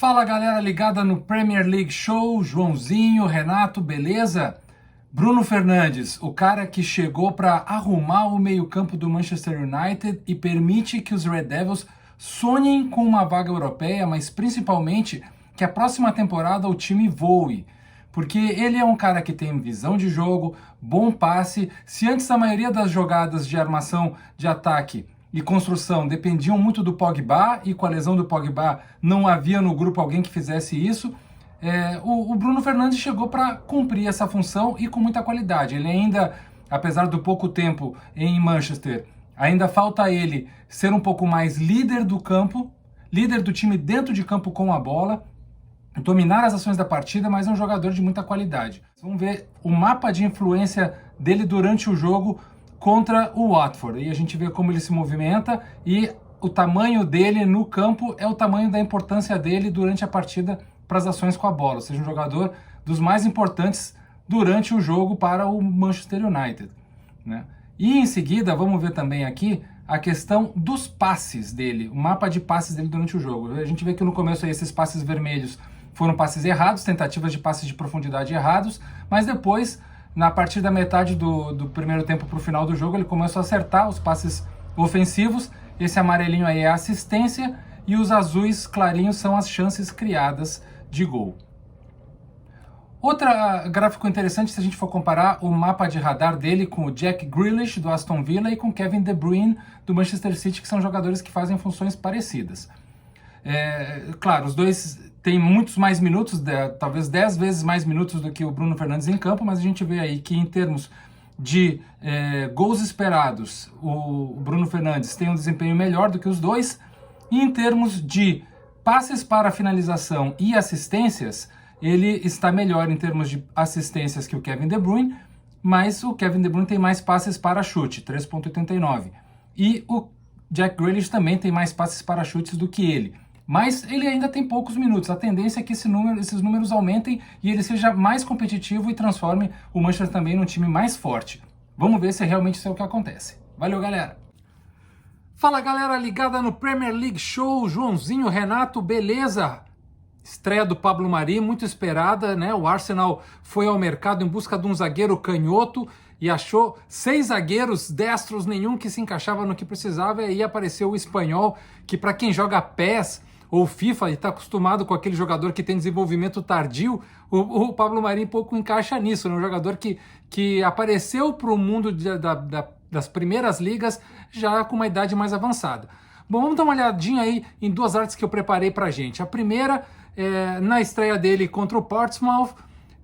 Fala galera ligada no Premier League Show, Joãozinho, Renato, beleza? Bruno Fernandes, o cara que chegou para arrumar o meio-campo do Manchester United e permite que os Red Devils sonhem com uma vaga europeia, mas principalmente que a próxima temporada o time voe. Porque ele é um cara que tem visão de jogo, bom passe. Se antes a maioria das jogadas de armação de ataque e construção dependiam muito do Pogba, e com a lesão do Pogba não havia no grupo alguém que fizesse isso, o Bruno Fernandes chegou para cumprir essa função e com muita qualidade. Ele ainda, apesar do pouco tempo em Manchester, ainda falta a ele ser um pouco mais líder do campo, líder do time dentro de campo com a bola, dominar as ações da partida, mas é um jogador de muita qualidade. Vamos ver o mapa de influência dele durante o jogo contra o Watford. E a gente vê como ele se movimenta e o tamanho dele no campo é o tamanho da importância dele durante a partida para as ações com a bola. Ou seja, um jogador dos mais importantes durante o jogo para o Manchester United, né? E em seguida, vamos ver também aqui a questão dos passes dele, o mapa de passes dele durante o jogo. A gente vê que no começo aí, esses passes vermelhos foram passes errados, tentativas de passes de profundidade errados, mas depois, na partir da metade do primeiro tempo para o final do jogo, ele começou a acertar os passes ofensivos. Esse amarelinho aí é a assistência e os azuis clarinhos são as chances criadas de gol. Outro gráfico interessante, se a gente for comparar o mapa de radar dele com o Jack Grealish, do Aston Villa, e com Kevin De Bruyne, do Manchester City, que são jogadores que fazem funções parecidas. Claro, os dois têm muitos mais minutos, talvez 10 vezes mais minutos do que o Bruno Fernandes em campo, mas a gente vê aí que em termos de gols esperados, o Bruno Fernandes tem um desempenho melhor do que os dois, e em termos de passes para finalização e assistências, ele está melhor em termos de assistências que o Kevin De Bruyne, mas o Kevin De Bruyne tem mais passes para chute, 3,89. E o Jack Grealish também tem mais passes para chutes do que ele. Mas ele ainda tem poucos minutos. A tendência é que esses números aumentem e ele seja mais competitivo e transforme o Manchester também num time mais forte. Vamos ver se realmente isso é o que acontece. Valeu, galera! Fala, galera ligada no Premier League Show, Joãozinho, Renato, beleza? Estreia do Pablo Mari, muito esperada, né? O Arsenal foi ao mercado em busca de um zagueiro canhoto e achou 6 zagueiros destros, nenhum que se encaixava no que precisava, e aí apareceu o espanhol, que para quem joga PES ou FIFA e está acostumado com aquele jogador que tem desenvolvimento tardio, o Pablo Mari pouco encaixa nisso, né? Um jogador que apareceu para o mundo das primeiras ligas já com uma idade mais avançada. Bom, vamos dar uma olhadinha aí em duas artes que eu preparei pra gente. A primeira, na estreia dele contra o Portsmouth,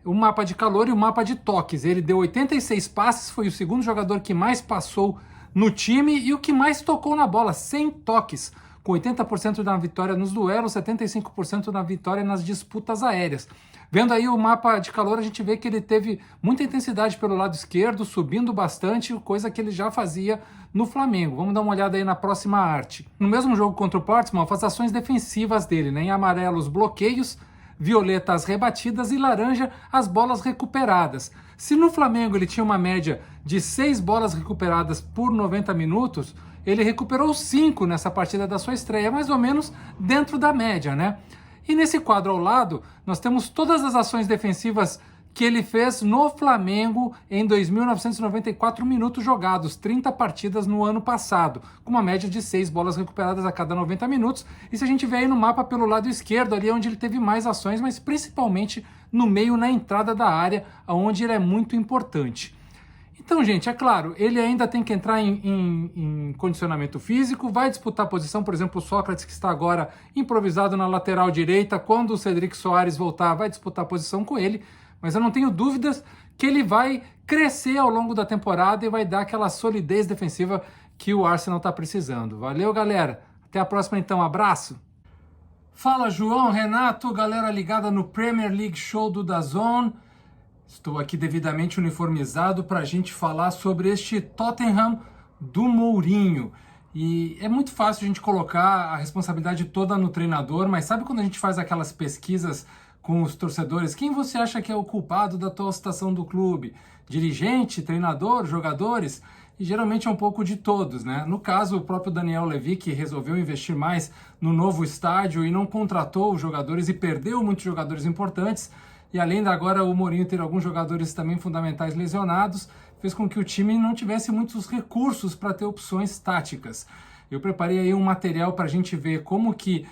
o mapa de calor e o mapa de toques. Ele deu 86 passes, foi o segundo jogador que mais passou no time e o que mais tocou na bola, 100 toques, com 80% na vitória nos duelos, 75% na vitória nas disputas aéreas. Vendo aí o mapa de calor, a gente vê que ele teve muita intensidade pelo lado esquerdo, subindo bastante, coisa que ele já fazia no Flamengo. Vamos dar uma olhada aí na próxima arte. No mesmo jogo contra o Portsmouth, as ações defensivas dele, né? Em amarelo, os bloqueios, violeta, as rebatidas e laranja, as bolas recuperadas. Se no Flamengo ele tinha uma média de 6 bolas recuperadas por 90 minutos, ele recuperou 5 nessa partida da sua estreia, mais ou menos dentro da média, né? E nesse quadro ao lado, nós temos todas as ações defensivas que ele fez no Flamengo em 2.994 minutos jogados, 30 partidas no ano passado, com uma média de 6 bolas recuperadas a cada 90 minutos. E se a gente vê aí no mapa pelo lado esquerdo, ali é onde ele teve mais ações, mas principalmente no meio, na entrada da área, onde ele é muito importante. Então, gente, é claro, ele ainda tem que entrar em condicionamento físico, vai disputar a posição, por exemplo, o Sócrates, que está agora improvisado na lateral direita, quando o Cedric Soares voltar, vai disputar a posição com ele, mas eu não tenho dúvidas que ele vai crescer ao longo da temporada e vai dar aquela solidez defensiva que o Arsenal está precisando. Valeu, galera! Até a próxima, então. Abraço! Fala, João, Renato, galera ligada no Premier League Show do DAZN. Estou aqui devidamente uniformizado para a gente falar sobre este Tottenham do Mourinho. E é muito fácil a gente colocar a responsabilidade toda no treinador, mas sabe quando a gente faz aquelas pesquisas com os torcedores? Quem você acha que é o culpado da atual situação do clube? Dirigente, treinador, jogadores? e geralmente é um pouco de todos, né? No caso, o próprio Daniel Levy, que resolveu investir mais no novo estádio e não contratou os jogadores e perdeu muitos jogadores importantes, e além de agora o Mourinho ter alguns jogadores também fundamentais lesionados, fez com que o time não tivesse muitos recursos para ter opções táticas. Eu preparei aí um material para a gente ver como que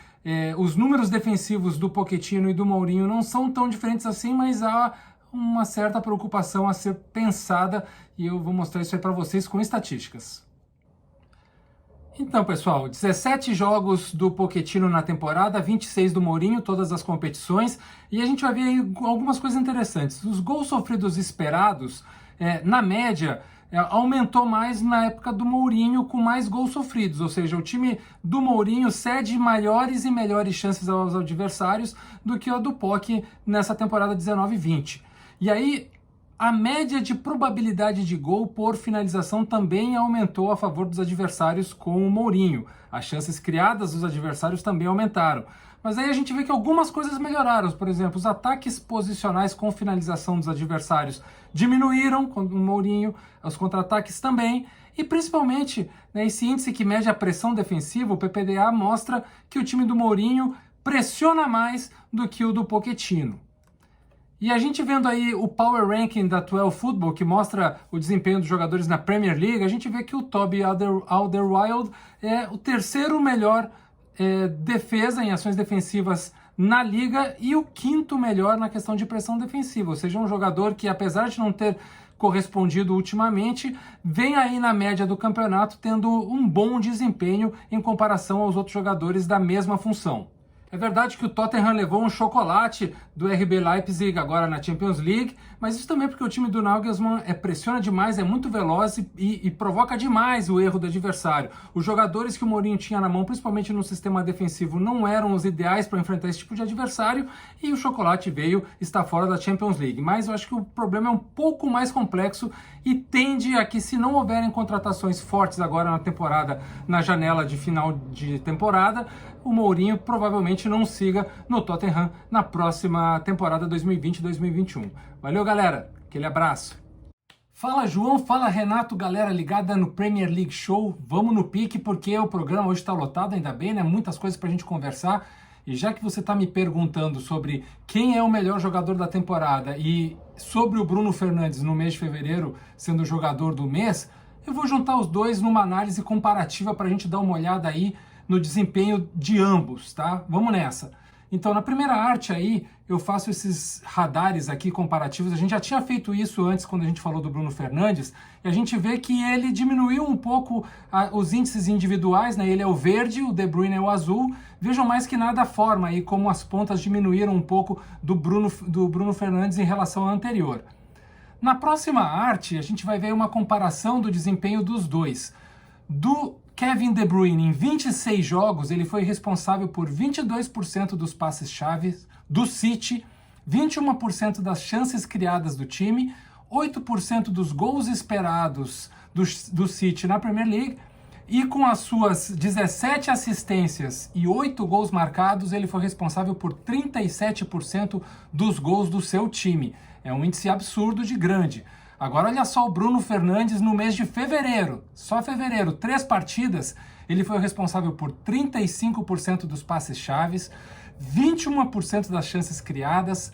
os números defensivos do Pochettino e do Mourinho não são tão diferentes assim, mas há uma certa preocupação a ser pensada e eu vou mostrar isso aí para vocês com estatísticas. Então, pessoal, 17 jogos do Pochettino na temporada, 26 do Mourinho, todas as competições, e a gente vai ver aí algumas coisas interessantes. Os gols sofridos esperados, na média, aumentou mais na época do Mourinho, com mais gols sofridos, ou seja, o time do Mourinho cede maiores e melhores chances aos adversários do que o do Poch nessa temporada 19-20. E aí, a média de probabilidade de gol por finalização também aumentou a favor dos adversários com o Mourinho. As chances criadas dos adversários também aumentaram. Mas aí a gente vê que algumas coisas melhoraram. Por exemplo, os ataques posicionais com finalização dos adversários diminuíram com o Mourinho, os contra-ataques também. E principalmente, né, esse índice que mede a pressão defensiva, o PPDA, mostra que o time do Mourinho pressiona mais do que o do Pochettino. E a gente vendo aí o Power Ranking da 12 Football, que mostra o desempenho dos jogadores na Premier League, a gente vê que o Toby Alderweireld é o terceiro melhor defesa em ações defensivas na liga e o quinto melhor na questão de pressão defensiva, ou seja, um jogador que, apesar de não ter correspondido ultimamente, vem aí na média do campeonato tendo um bom desempenho em comparação aos outros jogadores da mesma função. É verdade que o Tottenham levou um chocolate do RB Leipzig agora na Champions League, mas isso também porque o time do Nagelsmann pressiona demais, é muito veloz e provoca demais o erro do adversário. Os jogadores que o Mourinho tinha na mão, principalmente no sistema defensivo, não eram os ideais para enfrentar esse tipo de adversário e o chocolate veio estar fora da Champions League. Mas eu acho que o problema é um pouco mais complexo e tende a que, se não houverem contratações fortes agora na temporada, na janela de final de temporada, o Mourinho provavelmente não siga no Tottenham na próxima temporada 2020-2021. Valeu, galera. Aquele abraço. Fala, João. Fala, Renato. Galera ligada no Premier League Show. Vamos no pique porque o programa hoje está lotado, ainda bem, né? Muitas coisas para a gente conversar. E já que você está me perguntando sobre quem é o melhor jogador da temporada e sobre o Bruno Fernandes no mês de fevereiro sendo o jogador do mês, eu vou juntar os dois numa análise comparativa para a gente dar uma olhada aí no desempenho de ambos, tá? Vamos nessa. Então, na primeira arte aí, eu faço esses radares aqui comparativos. A gente já tinha feito isso antes, quando a gente falou do Bruno Fernandes, e a gente vê que ele diminuiu um pouco os índices individuais, né? Ele é o verde, o De Bruyne é o azul. Vejam mais que nada a forma aí, como as pontas diminuíram um pouco do Bruno Fernandes em relação ao anterior. Na próxima arte, a gente vai ver uma comparação do desempenho dos dois. Do Kevin De Bruyne, em 26 jogos, ele foi responsável por 22% dos passes-chave do City, 21% das chances criadas do time, 8% dos gols esperados do City na Premier League, e com as suas 17 assistências e 8 gols marcados, ele foi responsável por 37% dos gols do seu time. É um índice absurdo de grande. Agora olha só o Bruno Fernandes no mês de fevereiro, só fevereiro, 3 partidas, ele foi responsável por 35% dos passes-chaves, 21% das chances criadas,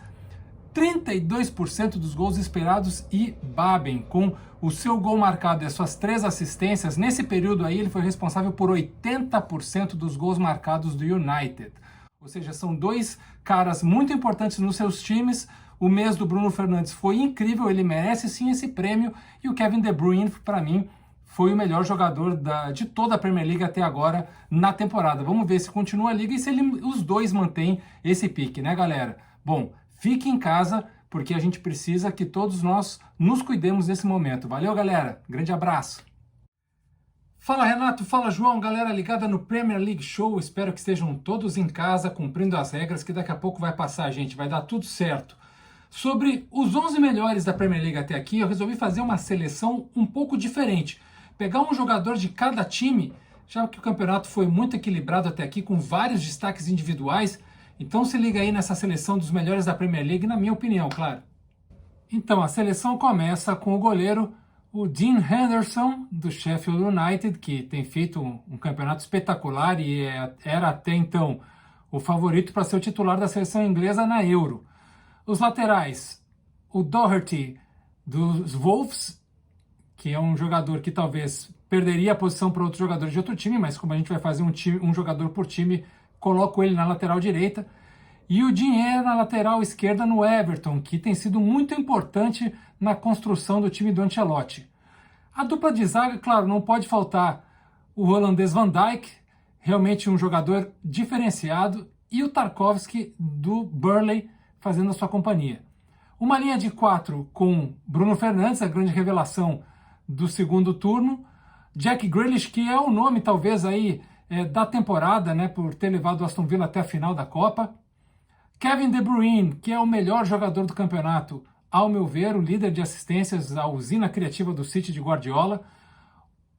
32% dos gols esperados e babem, com o seu gol marcado e as suas 3 assistências, nesse período aí ele foi responsável por 80% dos gols marcados do United. Ou seja, são dois caras muito importantes nos seus times. O mês do Bruno Fernandes foi incrível, ele merece sim esse prêmio, e o Kevin De Bruyne, para mim, foi o melhor jogador de toda a Premier League até agora na temporada. Vamos ver se continua a liga e se os dois mantêm esse pique, né, galera? Bom, fique em casa, porque a gente precisa que todos nós nos cuidemos nesse momento. Valeu, galera. Grande abraço. Fala, Renato. Fala, João. Galera ligada no Premier League Show. Espero que estejam todos em casa, cumprindo as regras, que daqui a pouco vai passar, gente. Vai dar tudo certo. Sobre os 11 melhores da Premier League até aqui, eu resolvi fazer uma seleção um pouco diferente. Pegar um jogador de cada time, já que o campeonato foi muito equilibrado até aqui, com vários destaques individuais. Então se liga aí nessa seleção dos melhores da Premier League, na minha opinião, claro. Então a seleção começa com o goleiro o Dean Henderson, do Sheffield United, que tem feito um campeonato espetacular e era até então o favorito para ser o titular da seleção inglesa na Euro. Os laterais, o Doherty, dos Wolves, que é um jogador que talvez perderia a posição para outro jogador de outro time, mas como a gente vai fazer um jogador por time, coloco ele na lateral direita. E o Digne na lateral esquerda no Everton, que tem sido muito importante na construção do time do Ancelotti. A dupla de zaga, claro, não pode faltar o holandês Van Dijk, realmente um jogador diferenciado, e o Tarkowski do Burnley fazendo a sua companhia. Uma linha de 4 com Bruno Fernandes, a grande revelação do segundo turno, Jack Grealish, que é o nome talvez aí da temporada, né, por ter levado o Aston Villa até a final da Copa, Kevin De Bruyne, que é o melhor jogador do campeonato, ao meu ver, o líder de assistências, a usina criativa do City de Guardiola.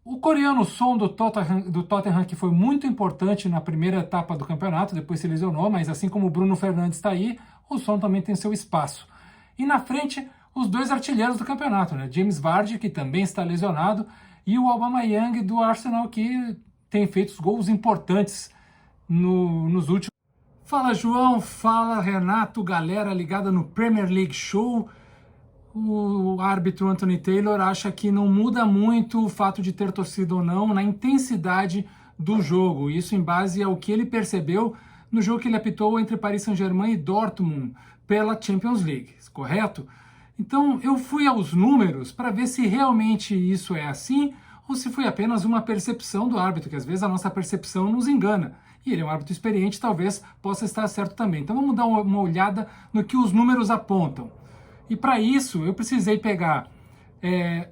O coreano Son do Tottenham, que foi muito importante na primeira etapa do campeonato, depois se lesionou, mas assim como o Bruno Fernandes está aí, o Son também tem seu espaço. E na frente, os dois artilheiros do campeonato, né? James Vardy, que também está lesionado, e o Aubameyang do Arsenal, que tem feito gols importantes nos últimos. Fala João, fala Renato, galera ligada no Premier League Show. O árbitro Anthony Taylor acha que não muda muito o fato de ter torcida ou não na intensidade do jogo. Isso em base ao que ele percebeu no jogo que ele apitou entre Paris Saint-Germain e Dortmund pela Champions League, correto? Então eu fui aos números para ver se realmente isso é assim ou se foi apenas uma percepção do árbitro, que às vezes a nossa percepção nos engana. E ele é um árbitro experiente, talvez possa estar certo também. Então vamos dar uma olhada no que os números apontam. E para isso eu precisei pegar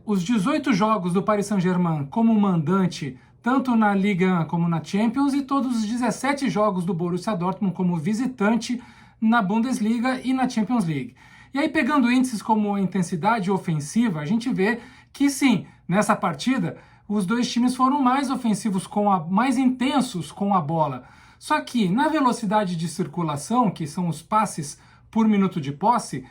os 18 jogos do Paris Saint-Germain como mandante, tanto na Liga 1 como na Champions, e todos os 17 jogos do Borussia Dortmund como visitante na Bundesliga e na Champions League. E aí, pegando índices como a intensidade ofensiva, a gente vê que sim, nessa partida, os dois times foram mais ofensivos, mais intensos com a bola. Só que na velocidade de circulação, que são os passes por minuto de posse,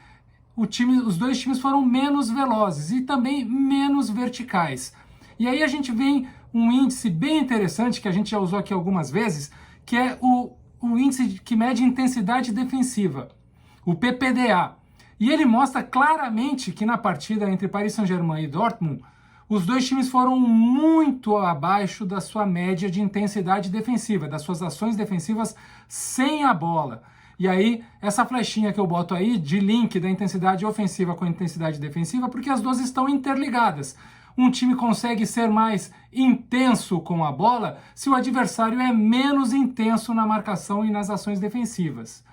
os dois times foram menos velozes e também menos verticais. E aí a gente vê um índice bem interessante, que a gente já usou aqui algumas vezes, que é o índice que mede intensidade defensiva, o PPDA. E ele mostra claramente que na partida entre Paris Saint-Germain e Dortmund, os dois times foram muito abaixo da sua média de intensidade defensiva, das suas ações defensivas sem a bola. E aí, essa flechinha que eu boto aí, de link da intensidade ofensiva com a intensidade defensiva, porque as duas estão interligadas. Um time consegue ser mais intenso com a bola se o adversário é menos intenso na marcação e nas ações defensivas.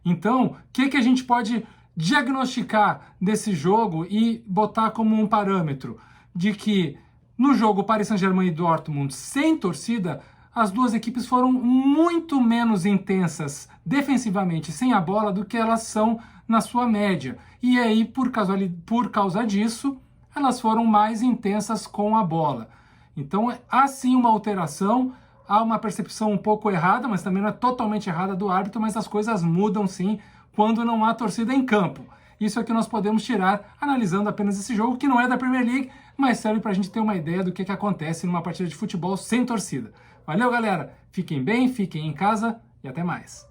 Então, o que a gente pode diagnosticar desse jogo e botar como um parâmetro? De que no jogo Paris Saint-Germain e Dortmund sem torcida, as duas equipes foram muito menos intensas defensivamente sem a bola do que elas são na sua média. E aí, por causa disso, elas foram mais intensas com a bola. Então, há sim uma alteração, há uma percepção um pouco errada, mas também não é totalmente errada do árbitro, mas as coisas mudam sim quando não há torcida em campo. Isso é que nós podemos tirar analisando apenas esse jogo, que não é da Premier League, mas serve para a gente ter uma ideia do que acontece numa partida de futebol sem torcida. Valeu, galera! Fiquem bem, fiquem em casa e até mais.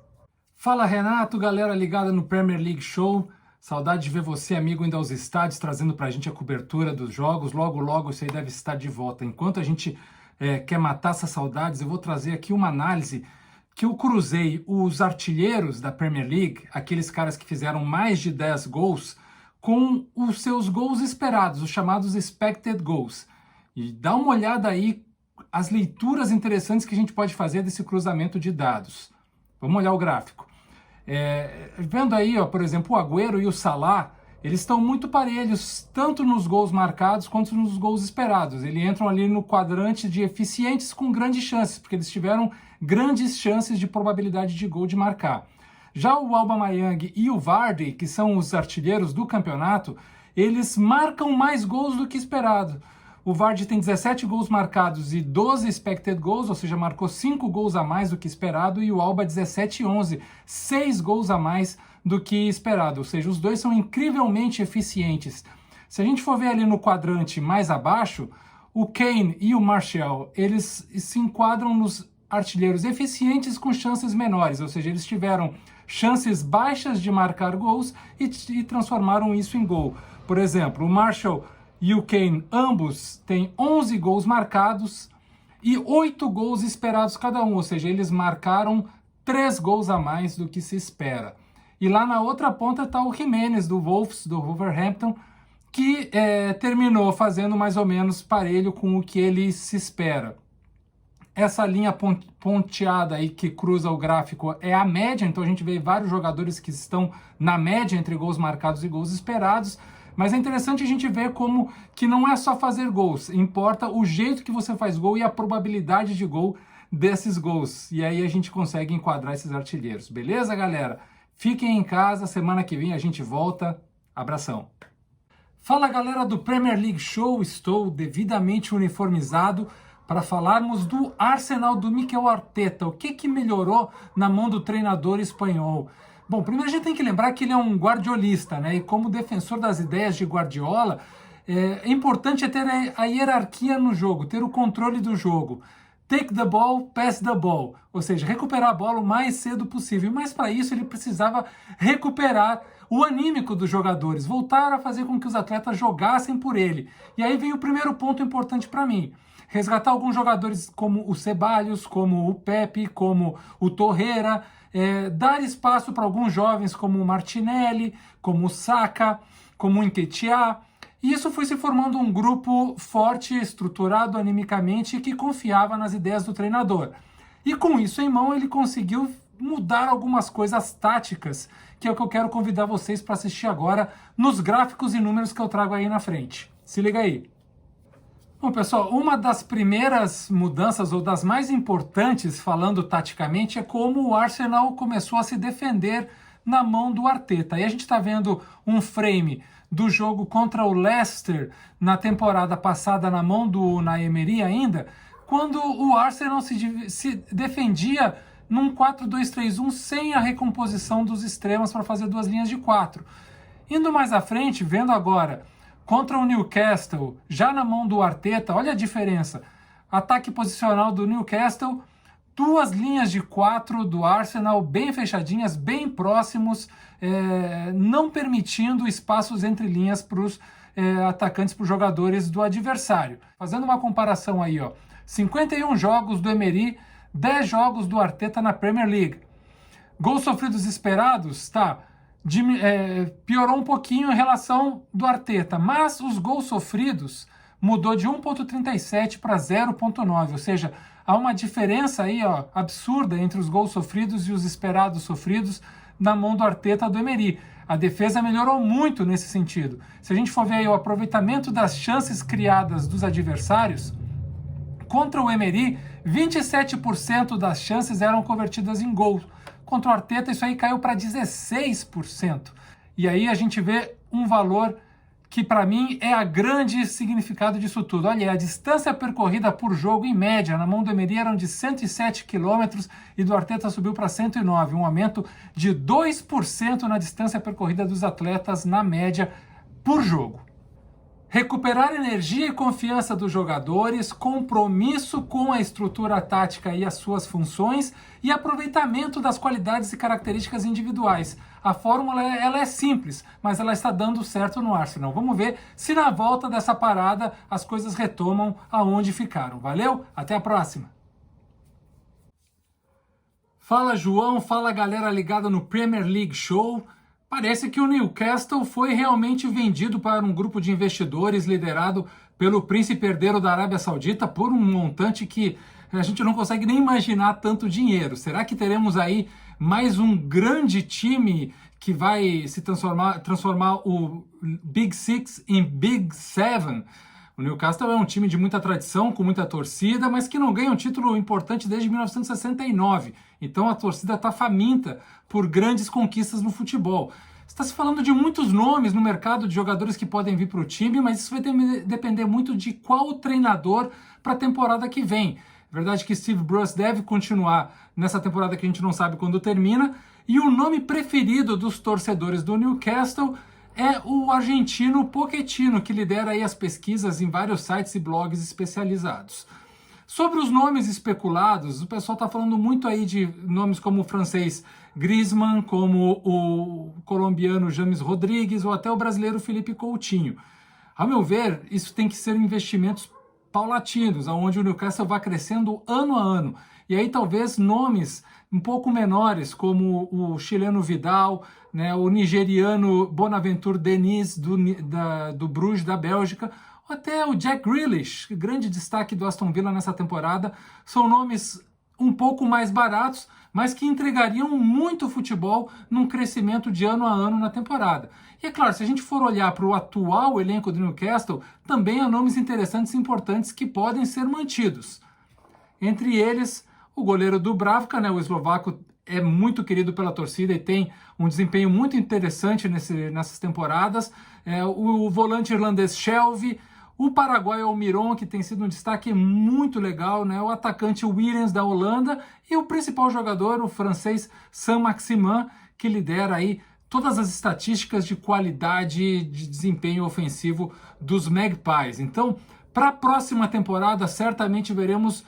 Fala, Renato, galera ligada no Premier League Show. Saudade de ver você, amigo, indo aos estádios, trazendo para a gente a cobertura dos jogos. Logo, logo, você deve estar de volta. Enquanto a gente quer matar essas saudades, eu vou trazer aqui uma análise que eu cruzei os artilheiros da Premier League, aqueles caras que fizeram mais de 10 gols, com os seus gols esperados, os chamados expected goals. E dá uma olhada aí as leituras interessantes que a gente pode fazer desse cruzamento de dados. Vamos olhar o gráfico. Vendo aí, ó, por exemplo, o Agüero e o Salah, eles estão muito parelhos, tanto nos gols marcados quanto nos gols esperados. Eles entram ali no quadrante de eficientes com grandes chances, porque eles tiveram grandes chances de probabilidade de gol de marcar. Já o Aubameyang e o Vardy, que são os artilheiros do campeonato, eles marcam mais gols do que esperado. O Vardy tem 17 gols marcados e 12 expected goals, ou seja, marcou 5 gols a mais do que esperado, e o Alba 17 e 11, 6 gols a mais do que esperado. Ou seja, os dois são incrivelmente eficientes. Se a gente for ver ali no quadrante mais abaixo, o Kane e o Martial, eles se enquadram nos artilheiros eficientes com chances menores, ou seja, eles tiveram chances baixas de marcar gols e transformaram isso em gol. Por exemplo, o Martial e o Kane, ambos têm 11 gols marcados e 8 gols esperados cada um, ou seja, eles marcaram 3 gols a mais do que se espera. E lá na outra ponta está o Jimenez, do Wolves, do Wolverhampton, que terminou fazendo mais ou menos parelho com o que ele se espera. Essa linha ponteada aí que cruza o gráfico é a média, então a gente vê vários jogadores que estão na média entre gols marcados e gols esperados, mas é interessante a gente ver como que não é só fazer gols, importa o jeito que você faz gol e a probabilidade de gol desses gols, e aí a gente consegue enquadrar esses artilheiros, beleza, galera? Fiquem em casa, semana que vem a gente volta, abração! Fala, galera do Premier League Show, estou devidamente uniformizado para falarmos do Arsenal do Mikel Arteta. O que melhorou na mão do treinador espanhol? Bom, primeiro a gente tem que lembrar que ele é um guardiolista, né? E como defensor das ideias de Guardiola, é importante ter a hierarquia no jogo, ter o controle do jogo. Take the ball, pass the ball. Ou seja, recuperar a bola o mais cedo possível. Mas para isso ele precisava recuperar o anímico dos jogadores, voltar a fazer com que os atletas jogassem por ele. E aí vem o primeiro ponto importante para mim. Resgatar alguns jogadores como o Ceballos, como o Pepe, como o Torreira, dar espaço para alguns jovens como o Martinelli, como o Saka, como o Nketiah. E isso foi se formando um grupo forte, estruturado animicamente e que confiava nas ideias do treinador. E com isso em mão ele conseguiu mudar algumas coisas táticas, que é o que eu quero convidar vocês para assistir agora nos gráficos e números que eu trago aí na frente. Se liga aí. Bom, pessoal, uma das primeiras mudanças, ou das mais importantes, falando taticamente, é como o Arsenal começou a se defender na mão do Arteta. E a gente está vendo um frame do jogo contra o Leicester na temporada passada, na mão do Unai Emery ainda, quando o Arsenal se defendia num 4-2-3-1 sem a recomposição dos extremos para fazer duas linhas de 4. Indo mais à frente, vendo agora contra o Newcastle, já na mão do Arteta, olha a diferença. Ataque posicional do Newcastle, duas linhas de 4 do Arsenal, bem fechadinhas, bem próximos, não permitindo espaços entre linhas para os atacantes, para os jogadores do adversário. Fazendo uma comparação aí, ó, 51 jogos do Emery, 10 jogos do Arteta na Premier League. Gols sofridos esperados, tá? Piorou um pouquinho em relação do Arteta, mas os gols sofridos mudou de 1.37 para 0.9, ou seja, há uma diferença aí, ó, absurda entre os gols sofridos e os esperados sofridos na mão do Arteta do Emery. A defesa melhorou muito nesse sentido. Se a gente for ver aí o aproveitamento das chances criadas dos adversários, contra o Emery, 27% das chances eram convertidas em gols. Contra o Arteta, isso aí caiu para 16%. E aí a gente vê um valor que, para mim, é a grande significado disso tudo. Olha, a distância percorrida por jogo, em média, na mão do Emery eram de 107 km e do Arteta subiu para 109, um aumento de 2% na distância percorrida dos atletas, na média, por jogo. Recuperar energia e confiança dos jogadores, compromisso com a estrutura tática e as suas funções e aproveitamento das qualidades e características individuais. A fórmula ela é simples, mas ela está dando certo no Arsenal. Vamos ver se na volta dessa parada as coisas retomam aonde ficaram. Valeu? Até a próxima! Fala, João, fala, galera ligada no Premier League Show. Parece que o Newcastle foi realmente vendido para um grupo de investidores liderado pelo príncipe herdeiro da Arábia Saudita por um montante que a gente não consegue nem imaginar tanto dinheiro. Será que teremos aí mais um grande time que vai se transformar o Big Six em Big Seven? O Newcastle é um time de muita tradição, com muita torcida, mas que não ganha um título importante desde 1969. Então a torcida está faminta por grandes conquistas no futebol. Está se falando de muitos nomes no mercado de jogadores que podem vir para o time, mas isso vai depender muito de qual treinador para a temporada que vem. É verdade que Steve Bruce deve continuar nessa temporada que a gente não sabe quando termina, e o nome preferido dos torcedores do Newcastle é o argentino Pochettino, que lidera aí as pesquisas em vários sites e blogs especializados. Sobre os nomes especulados, o pessoal está falando muito aí de nomes como o francês Griezmann, como o colombiano James Rodrigues ou até o brasileiro Felipe Coutinho. Ao meu ver, isso tem que ser investimentos paulatinos, onde o Newcastle vai crescendo ano a ano. E aí talvez nomes um pouco menores, como o chileno Vidal, né, o nigeriano Bonaventure Denis, do Bruges, da Bélgica, ou até o Jack Grealish, grande destaque do Aston Villa nessa temporada. São nomes um pouco mais baratos, mas que entregariam muito futebol num crescimento de ano a ano na temporada. E é claro, se a gente for olhar para o atual elenco do Newcastle, também há nomes interessantes e importantes que podem ser mantidos. Entre eles, o goleiro Dubravka, né, o eslovaco, é muito querido pela torcida e tem um desempenho muito interessante nessas temporadas. O volante irlandês Shelvey, o paraguaio Almiron, que tem sido um destaque muito legal, né? O atacante Williams da Holanda e o principal jogador, o francês Saint-Maximin, que lidera aí todas as estatísticas de qualidade de desempenho ofensivo dos Magpies. Então, para a próxima temporada, certamente veremos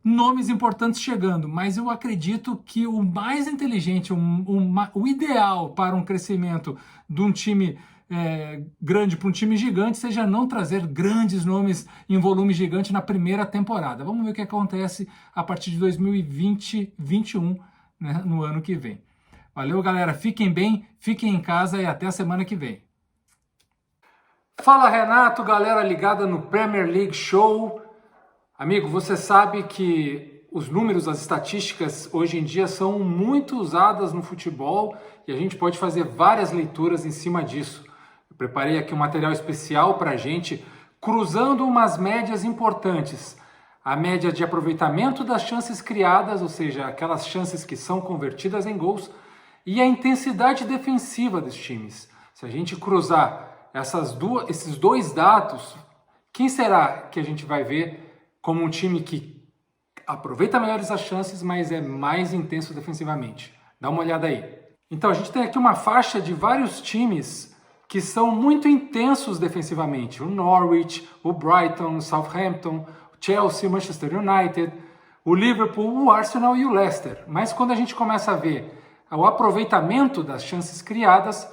nomes importantes chegando, mas eu acredito que o mais inteligente, o ideal para um crescimento de um time grande para um time gigante seja não trazer grandes nomes em volume gigante na primeira temporada. Vamos ver o que acontece a partir de 2020-21, né, no ano que vem. Valeu, galera. Fiquem bem, fiquem em casa e até a semana que vem. Fala, Renato, galera ligada no Premier League Show. Amigo, você sabe que os números, as estatísticas hoje em dia são muito usadas no futebol e a gente pode fazer várias leituras em cima disso. Eu preparei aqui um material especial para a gente, cruzando umas médias importantes. A média de aproveitamento das chances criadas, ou seja, aquelas chances que são convertidas em gols, e a intensidade defensiva dos times. Se a gente cruzar esses dois dados, quem será que a gente vai ver como um time que aproveita melhores as chances, mas é mais intenso defensivamente? Dá uma olhada aí. Então, a gente tem aqui uma faixa de vários times que são muito intensos defensivamente. O Norwich, o Brighton, o Southampton, o Chelsea, o Manchester United, o Liverpool, o Arsenal e o Leicester. Mas quando a gente começa a ver o aproveitamento das chances criadas,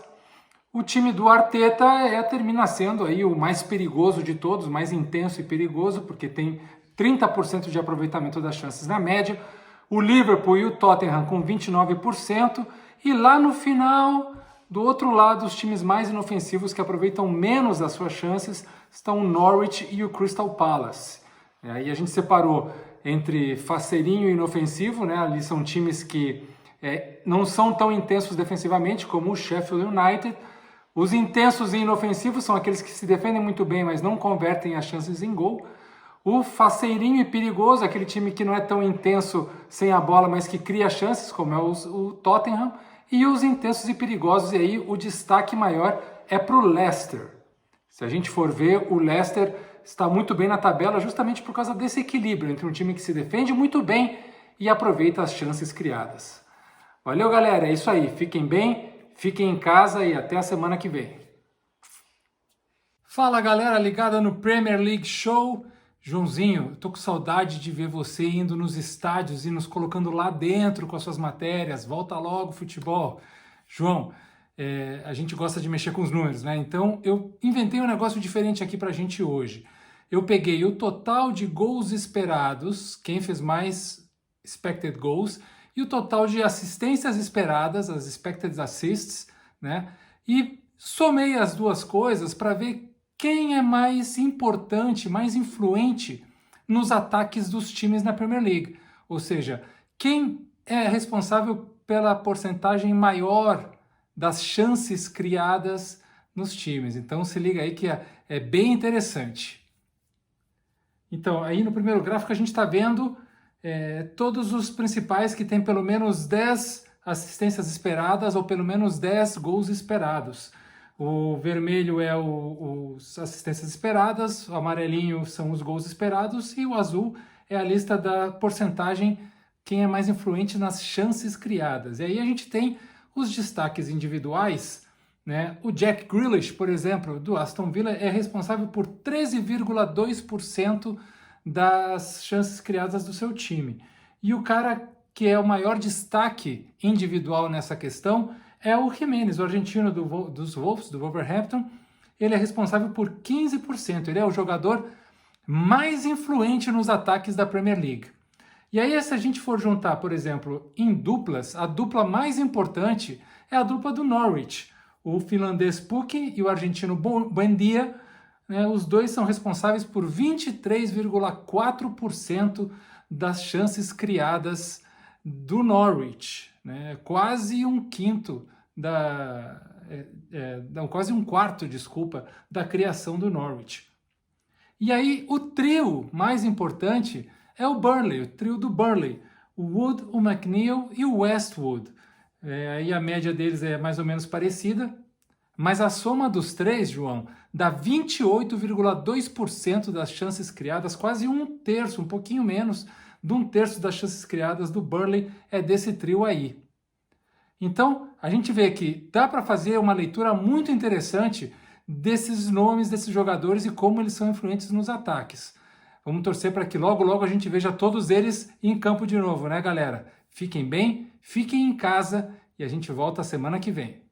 o time do Arteta termina sendo aí o mais perigoso de todos, mais intenso e perigoso, porque tem 30% de aproveitamento das chances na média. O Liverpool e o Tottenham com 29%. E lá no final, do outro lado, os times mais inofensivos que aproveitam menos das suas chances estão o Norwich e o Crystal Palace. Aí a gente separou entre faceirinho e inofensivo, né? Ali são times que não são tão intensos defensivamente como o Sheffield United. Os intensos e inofensivos são aqueles que se defendem muito bem, mas não convertem as chances em gol. O faceirinho e perigoso, aquele time que não é tão intenso sem a bola, mas que cria chances, como é o Tottenham. E os intensos e perigosos, e aí o destaque maior é para o Leicester. Se a gente for ver, o Leicester está muito bem na tabela justamente por causa desse equilíbrio entre um time que se defende muito bem e aproveita as chances criadas. Valeu, galera, é isso aí. Fiquem bem, fiquem em casa e até a semana que vem. Fala, galera ligada no Premier League Show. Joãozinho, tô com saudade de ver você indo nos estádios e nos colocando lá dentro com as suas matérias. Volta logo, futebol. João, a gente gosta de mexer com os números, né? Então eu inventei um negócio diferente aqui pra gente hoje. Eu peguei o total de gols esperados, quem fez mais expected goals, e o total de assistências esperadas, as expected assists, né? E somei as duas coisas para ver quem é mais importante, mais influente nos ataques dos times na Premier League. Ou seja, quem é responsável pela porcentagem maior das chances criadas nos times. Então se liga aí que é bem interessante. Então aí no primeiro gráfico a gente está vendo todos os principais que têm pelo menos 10 assistências esperadas ou pelo menos 10 gols esperados. O vermelho é as assistências esperadas, o amarelinho são os gols esperados e o azul é a lista da porcentagem, quem é mais influente nas chances criadas. E aí a gente tem os destaques individuais né? O Jack Grealish, por exemplo, do Aston Villa, é responsável por 13,2% das chances criadas do seu time. E o cara que é o maior destaque individual nessa questão é o Jimenez, o argentino dos Wolves, do Wolverhampton. Ele é responsável por 15%. Ele é o jogador mais influente nos ataques da Premier League. E aí, se a gente for juntar, por exemplo, em duplas, a dupla mais importante é a dupla do Norwich. O finlandês Pukki e o argentino Buendia, né, os dois são responsáveis por 23,4% das chances criadas do Norwich, né, quase um quinto quase um quarto, desculpa, da criação do Norwich. E aí o trio mais importante é o Burnley, o trio do Burnley, o Wood, o McNeil e o Westwood. Aí a média deles é mais ou menos parecida, mas a soma dos três, João, dá 28,2% das chances criadas, quase um terço, um pouquinho menos de um terço das chances criadas do Burnley é desse trio aí. Então, a gente vê que dá para fazer uma leitura muito interessante desses nomes, desses jogadores e como eles são influentes nos ataques. Vamos torcer para que logo, logo a gente veja todos eles em campo de novo, né, galera? Fiquem bem, fiquem em casa e a gente volta semana que vem.